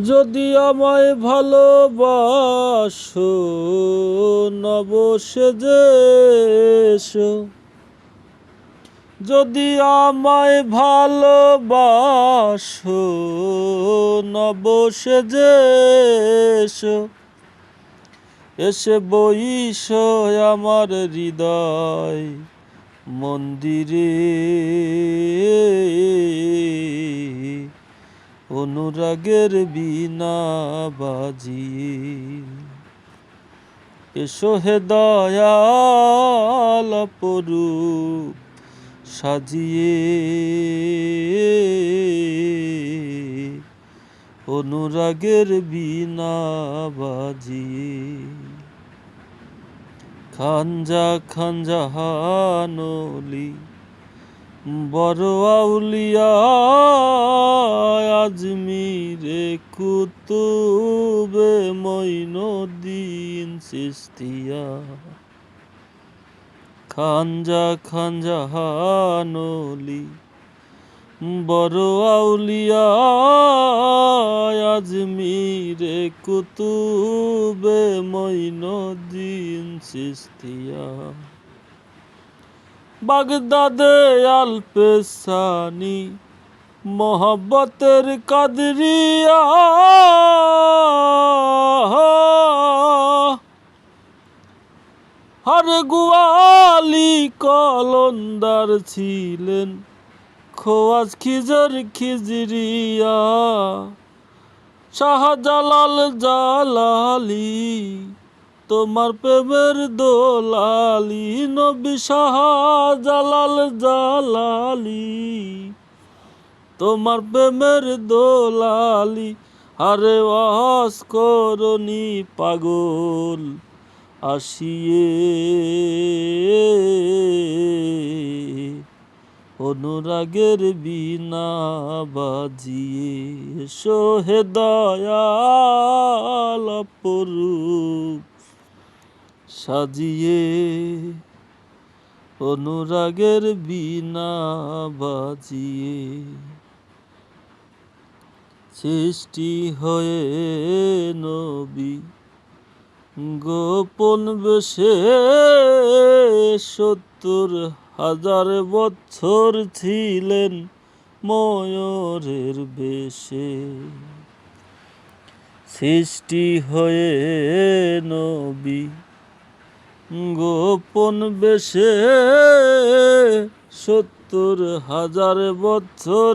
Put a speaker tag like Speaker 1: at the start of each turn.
Speaker 1: যদি আমায় ভালোবাসো নব সেজে এসো, যদি আমায় ভালোবাসো নব সেজে এসো, এসে বইসো আমার হৃদয় মন্দিরে, অনুরাগের বীণা বাজিয়ে। এসো হে দয়াল অপরূপ সাজিয়ে, অনুরাগের বীণা বাজিয়ে। খানজা খানজা হানলি বড় আউলিয়া, আজমিরে কুতুবে মঈনুদ্দিন চিশতিয়া। খানজা খানজা হানলি বড় আউলিয়া, আজমিরে কুতুবে মঈনুদ্দিন চিশতিয়া। বাগদাদে আলপেসানি মোহব্বতের কাদরিয়া, হরে গোয়ালি কলন্দার ছিলেন খোয়াজ খিজর খিজরিয়া। শাহজালাল জালালি তোমার প্রেমের দোলালি, নবী শাহজালাল জালালি তোমার প্রেমের দোলালি। আরে ওয়াজ করনি পাগল আসিয়ে, অনুরাগের বীণা বাজিয়ে। এসো হে দয়াল অপরূপ সাজিয়ে, অনুরাগের বীণা বাজিয়ে। সৃষ্টি হয়ে নবী গোপন বেশে, ৭০,০০০ বছর ছিলেন ময়ূরের বেশে। সৃষ্টি হয়ে নবী গোপন বেশে, ৭০,০০০ বছর